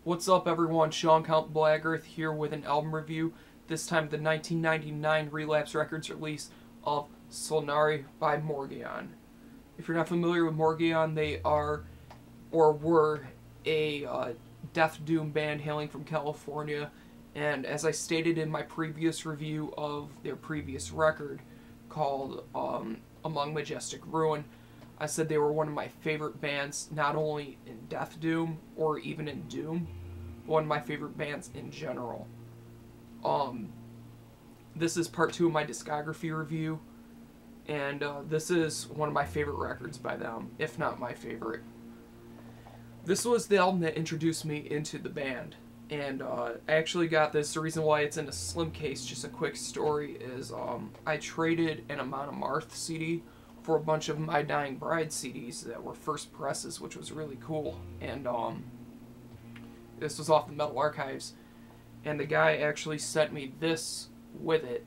What's up, everyone? CountBlagorath here with an album review, this time the 1999 Relapse Records release of Solinari by Morgion. If you're not familiar with Morgion, they are, or were, a death doom band hailing from California, and as I stated in my previous review of their previous record called Among Majestic Ruin, I said they were one of my favorite bands, not only in death doom or even in doom, but one of my favorite bands in general. This is part 2 of my discography review, and this is one of my favorite records by them, if not my favorite. This was the album that introduced me into the band, and I actually got this. The reason why it's in a slim case, just a quick story, is I traded an Amon Amarth CD for a bunch of My Dying Bride CDs that were first presses, which was really cool. And this was off the Metal Archives, and the guy actually sent me this with it,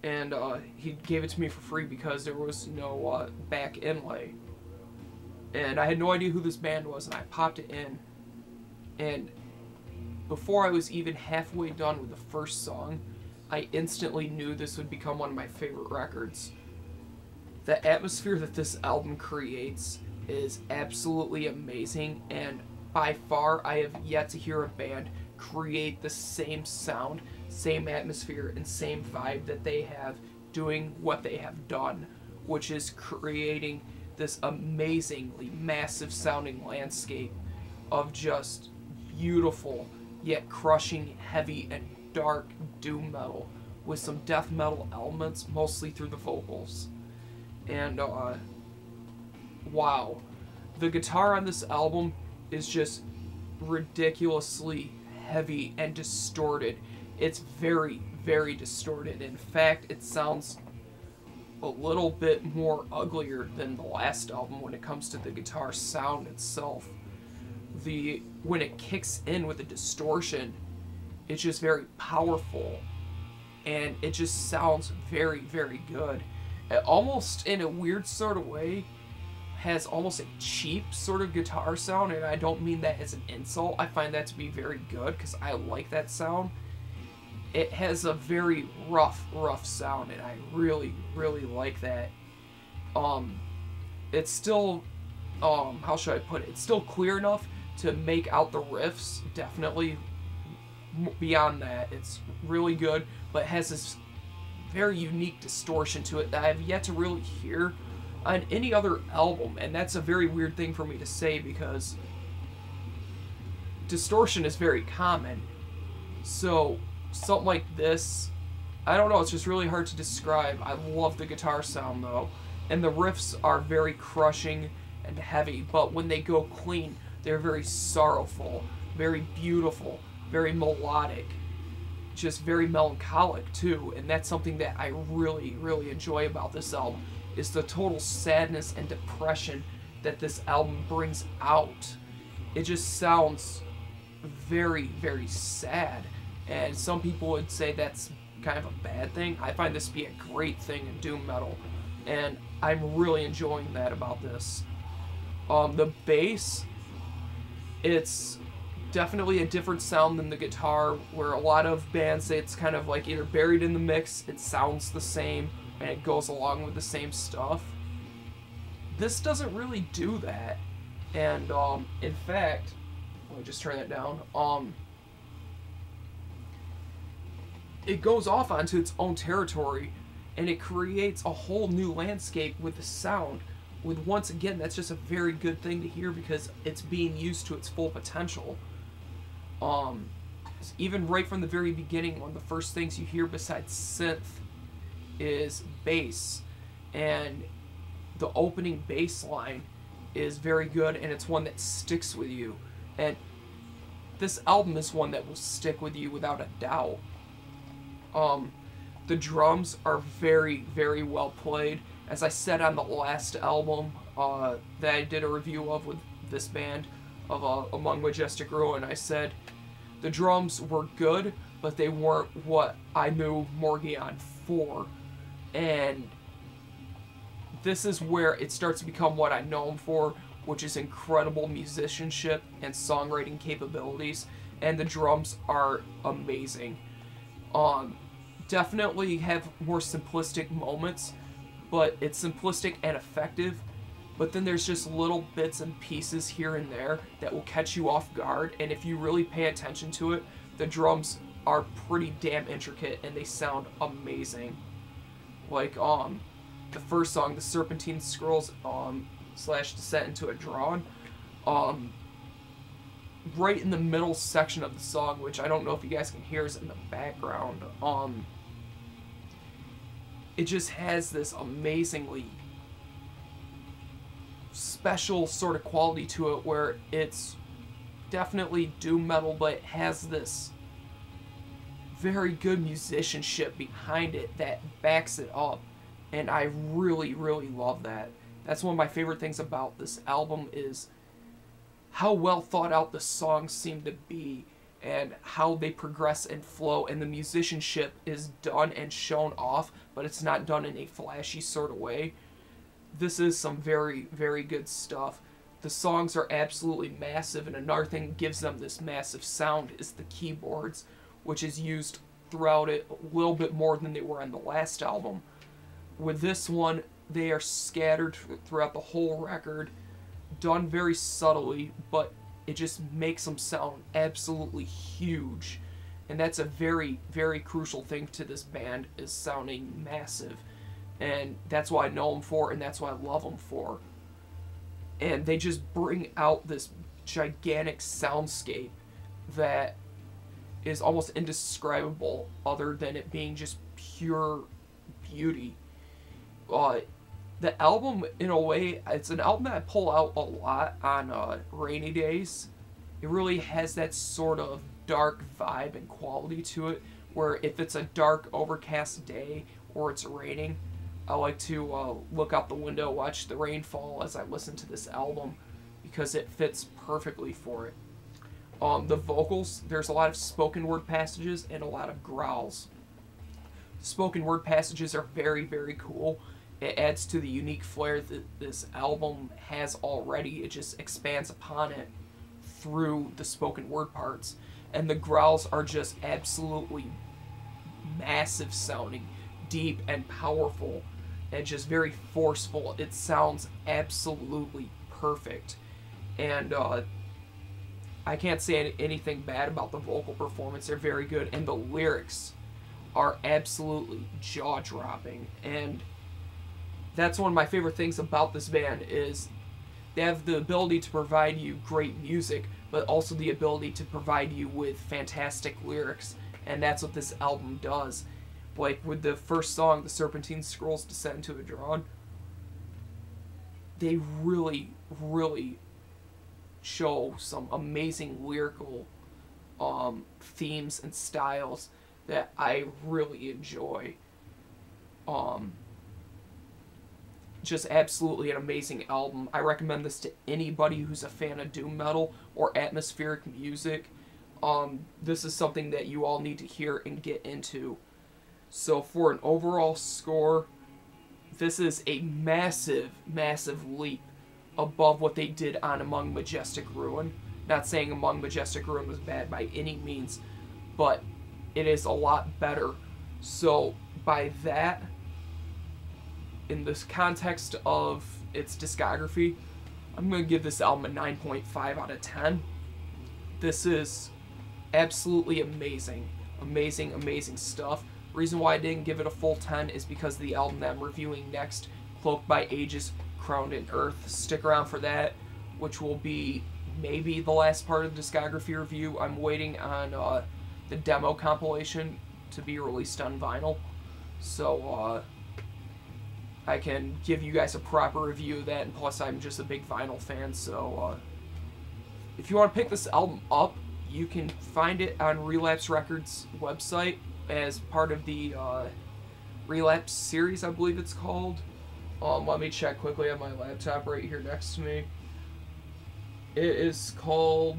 and he gave it to me for free because there was no back inlay. And I had no idea who this band was, and I popped it in, and before I was even halfway done with the first song, I instantly knew this would become one of my favorite records. The atmosphere that this album creates is absolutely amazing, and by far I have yet to hear a band create the same sound, same atmosphere, and same vibe that they have doing what they have done, which is creating this amazingly massive sounding landscape of just beautiful yet crushing heavy and dark doom metal with some death metal elements, mostly through the vocals. And wow, the guitar on this album is just ridiculously heavy and distorted. It's very, very distorted. In fact, it sounds a little bit more uglier than the last album when it comes to the guitar sound itself. When it kicks in with the distortion, it's just very powerful, and it just sounds very, very good. It almost, in a weird sort of way, has almost a cheap sort of guitar sound, and I don't mean that as an insult. I find that to be very good because I like that sound. It has a very rough sound, and I really, really like that. It's still, how should I put it? It's still clear enough to make out the riffs, definitely. Beyond that, it's really good, but it has this very unique distortion to it that I've yet to really hear on any other album, and that's a very weird thing for me to say because distortion is very common. So something like this, I don't know, it's just really hard to describe. I love the guitar sound though, and the riffs are very crushing and heavy, but when they go clean, they're very sorrowful, very beautiful, very melodic, just very melancholic too. And that's something that I really, really enjoy about this album, is the total sadness and depression that this album brings out. It just sounds very, very sad, and some people would say that's kind of a bad thing. I find this to be a great thing in doom metal, and I'm really enjoying that about this. The bass, it's definitely a different sound than the guitar, where a lot of bands say it's kind of like either buried in the mix, it sounds the same, and it goes along with the same stuff. This doesn't really do that, and in fact, let me just turn that down. It goes off onto its own territory, and it creates a whole new landscape with the sound. With, once again, that's just a very good thing to hear because it's being used to its full potential. Even right from the very beginning, one of the first things you hear besides synth is bass, and the opening bass line is very good, and it's one that sticks with you, and this album is one that will stick with you without a doubt. The drums are very, very well played. As I said on the last album that I did a review of with this band, of Among Majestic Ruin, I said the drums were good, but they weren't what I knew Morgion for. And this is where it starts to become what I know him for, which is incredible musicianship and songwriting capabilities, and the drums are amazing. Definitely have more simplistic moments, but it's simplistic and effective. But then there's just little bits and pieces here and there that will catch you off guard, and if you really pay attention to it, the drums are pretty damn intricate and they sound amazing. Like the first song, the Serpentine Scrolls slash Descent into a Drawn, right in the middle section of the song, which I don't know if you guys can hear, is in the background. It just has this amazingly special sort of quality to it, where it's definitely doom metal, but it has this very good musicianship behind it that backs it up, and I really, really love that. That's one of my favorite things about this album, is how well thought out the songs seem to be, and how they progress and flow, and the musicianship is done and shown off, but it's not done in a flashy sort of way. This is some very, very good stuff. The songs are absolutely massive, and another thing that gives them this massive sound is the keyboards, which is used throughout it a little bit more than they were on the last album. With this one, they are scattered throughout the whole record, done very subtly, but it just makes them sound absolutely huge. And that's a very, very crucial thing to this band, is sounding massive. And that's what I know them for, and that's what I love them for. And they just bring out this gigantic soundscape that is almost indescribable, other than it being just pure beauty. The album, in a way, it's an album that I pull out a lot on rainy days. It really has that sort of dark vibe and quality to it, where if it's a dark, overcast day or it's raining, I like to look out the window, watch the rain fall as I listen to this album, because it fits perfectly for it. The vocals, there's a lot of spoken word passages and a lot of growls. Spoken word passages are very, very cool. It adds to the unique flair that this album has already. It just expands upon it through the spoken word parts. And the growls are just absolutely massive sounding, deep and powerful, and just very forceful. It sounds absolutely perfect. And I can't say anything bad about the vocal performance. They're very good. And the lyrics are absolutely jaw-dropping. And that's one of my favorite things about this band, is they have the ability to provide you great music, but also the ability to provide you with fantastic lyrics, and that's what this album does. Like with the first song, the Serpentine Scrolls Descent into a Drawn, they really, really show some amazing lyrical themes and styles that I really enjoy. Just absolutely an amazing album. I recommend this to anybody who's a fan of doom metal or atmospheric music. This is something that you all need to hear and get into. So for an overall score, this is a massive, massive leap above what they did on Among Majestic Ruin. Not saying Among Majestic Ruin was bad by any means, but it is a lot better. So by that, in this context of its discography, I'm going to give this album a 9.5 out of 10. This is absolutely amazing. Amazing, amazing stuff. Reason why I didn't give it a full 10 is because the album that I'm reviewing next, Cloaked by Ages, Crowned in Earth. Stick around for that, which will be maybe the last part of the discography review. I'm waiting on the demo compilation to be released on vinyl, so I can give you guys a proper review of that, and plus I'm just a big vinyl fan, so if you want to pick this album up, you can find it on Relapse Records' website as part of the Relapse series, I believe it's called. Let me check quickly on my laptop right here next to me. It is called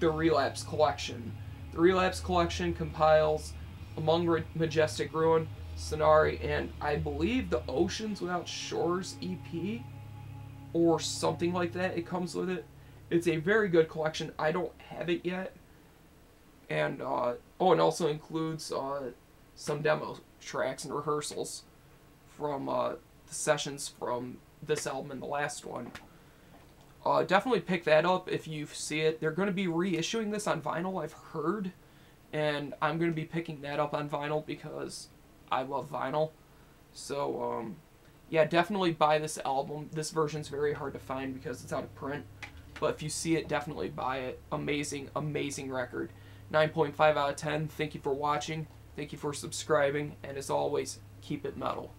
the Relapse Collection. The Relapse Collection compiles Among Majestic Ruin, Solinari, and I believe the Oceans Without Shores EP, or something like that. It comes with it. It's a very good collection. I don't have it yet. And, oh, it also includes some demo tracks and rehearsals from the sessions from this album and the last one. Definitely pick that up if you see it. They're going to be reissuing this on vinyl, I've heard. And I'm going to be picking that up on vinyl because I love vinyl. So, yeah, definitely buy this album. This version's very hard to find because it's out of print. But if you see it, definitely buy it. Amazing, amazing record. 9.5 out of 10. Thank you for watching. Thank you for subscribing. And as always, keep it metal.